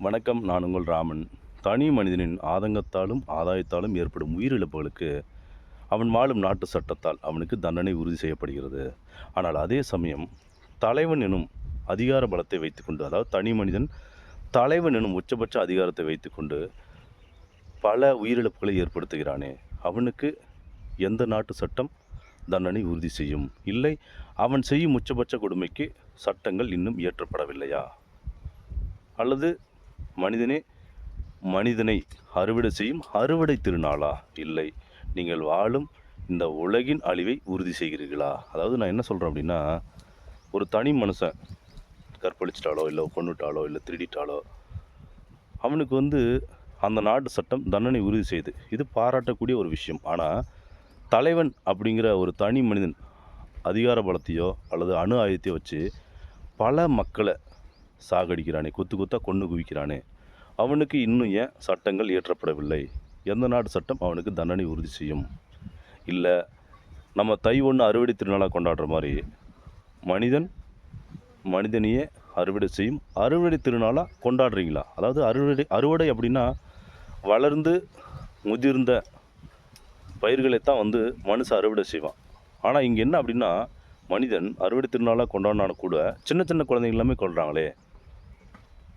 வணக்கம். நான் உங்கள் ராமன். தனி மனிதனின் ஆதங்கத்தாலும் ஆதாயத்தாலும் ஏற்படும் உயிரிழப்புகளுக்கு அவன் வாழும் நாட்டு சட்டத்தால் அவனுக்கு தண்டனை உறுதி செய்யப்படுகிறது. ஆனால் அதே சமயம் தலைவன் எனும் அதிகார பலத்தை வைத்துக்கொண்டு, அதாவது தனி மனிதன் தலைவன் எனும் உச்சபட்ச அதிகாரத்தை வைத்துக்கொண்டு பல உயிரிழப்புகளை ஏற்படுத்துகிறானே, அவனுக்கு எந்த நாட்டு சட்டம் தண்டனை உறுதி செய்யும்? இல்லை, அவன் செய்யும் உச்சபட்ச கொடுமைக்கு சட்டங்கள் இன்னும் இயற்றப்படவில்லையா? அல்லது மனிதனே மனிதனை அறுவடை செய்யும் அறுவடை திருநாளா? இல்லை, நீங்கள் வாழும் இந்த உலகின் அழிவை உறுதி செய்கிறீர்களா? அதாவது நான் என்ன சொல்கிறேன் அப்படின்னா, ஒரு தனி மனுஷன் கற்பழிச்சிட்டாலோ, இல்லை கொன்னுட்டாலோ, இல்லை திருடிட்டாலோ, அவனுக்கு அந்த நாட்டு சட்டம் தண்டனை உறுதி செய்யுது. இது பாராட்டக்கூடிய ஒரு விஷயம். ஆனால் தலைவன் அப்படிங்கிற ஒரு தனி மனிதன் அதிகார பலத்தையோ அல்லது அணு ஆயுதத்தையோ வச்சு பல மக்களை சாகடிக்கிறானே, கொத்து கொத்தாக கொன்று குவிக்கிறானே, அவனுக்கு இன்னும் ஏன் சட்டங்கள் இயற்றப்படவில்லை? எந்த நாடு சட்டம் அவனுக்கு தண்டனை உறுதி செய்யும்? இல்லை, நம்ம தை ஒன்று அறுவடை திருநாளாக கொண்டாடுற மாதிரி மனிதனையே அறுவடை செய்யும் அறுவடை திருநாளாக கொண்டாடுறீங்களா? அதாவது அறுவடை அப்படின்னா வளர்ந்து முதிர்ந்த பயிர்களைத்தான் மனுஷன் அறுவடை செய்வான். ஆனால் இங்கே என்ன அப்படின்னா, மனிதன் அறுவடை திருநாளாக கொண்டாடினாலும் கூட சின்ன சின்ன குழந்தைங்க எல்லாமே கொள்கிறாங்களே.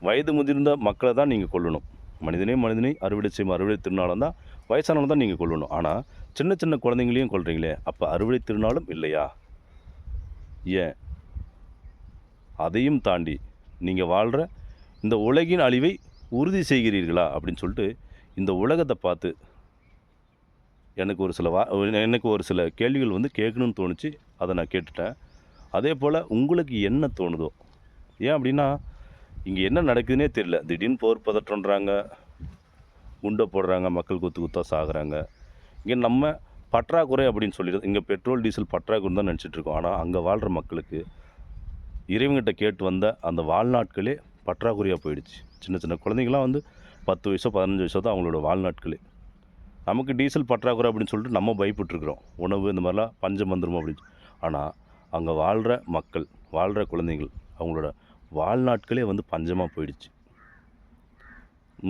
வயது முதிர்ந்த மக்களை தான் நீங்கள் கொல்லணும். மனிதனை அறுவடை செய்யும் அறுவடை திருநாளும் தான் வயசானவங்க தான் நீங்கள் கொல்லணும். ஆனால் சின்ன சின்ன குழந்தைங்களையும் கொல்றீங்களே, அப்போ அறுவடை திருநாளும் இல்லையா? ஏன்? அதையும் தாண்டி நீங்கள் வாழ்கிற இந்த உலகின் அழிவை உறுதி செய்கிறீர்களா அப்படின்னு சொல்லிட்டு இந்த உலகத்தை பார்த்து எனக்கு ஒரு சில கேள்விகள் கேட்கணும்னு தோணுச்சு. அதை நான் கேட்டுட்டேன். அதே போல் உங்களுக்கு என்ன தோணுதோ? ஏன் அப்படின்னா, இங்கே என்ன நடக்குதுன்னே தெரியல. திடீர்னு போர் பதற்றன்றாங்க, குண்டை போடுறாங்க, மக்கள் குத்து குத்தாக சாகுறாங்க. இங்கே நம்ம பற்றாக்குறை அப்படின்னு சொல்லிடுது. இங்கே பெட்ரோல் டீசல் பற்றாக்குறை தான் நினச்சிட்ருக்கோம். ஆனால் அங்கே வாழ்கிற மக்களுக்கு இறைவன்கிட்ட கேட்டு வந்த அந்த வாழ்நாட்களே பற்றாக்குறையாக போயிடுச்சு. சின்ன சின்ன குழந்தைங்களாம் 10 வயசோ 15 வயசோ தான் அவங்களோட வாழ்நாட்களே. நமக்கு டீசல் பற்றாக்குறை அப்படின்னு சொல்லிட்டு நம்ம பயப்பட்டுருக்குறோம். உணவு இந்த மாதிரிலாம் பஞ்சம் வந்துடும் அப்படின்னு. ஆனால் அங்கே வாழ்கிற மக்கள், வாழ்கிற குழந்தைகள், அவங்களோட வாழ்நாட்களே பஞ்சமாக போயிடுச்சு.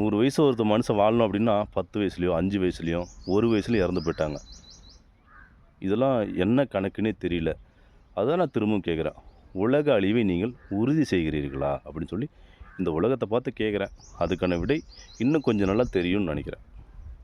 100 வயசு ஒருத்தர் மனுஷன் வாழணும் அப்படின்னா 10 வயசுலையோ 5 வயசுலையோ 1 வயசுலையும் இறந்து போயிட்டாங்க. இதெல்லாம் என்ன கணக்குன்னே தெரியல. அதான் நான் திரும்பவும் கேட்குறேன், உலக அழிவை நீங்கள் உறுதி செய்கிறீர்களா அப்படின்னு சொல்லி இந்த உலகத்தை பார்த்து கேட்குறேன். அதுக்கான விடை இன்னும் கொஞ்சம் நல்லா தெரியும்னு நினைக்கிறேன்.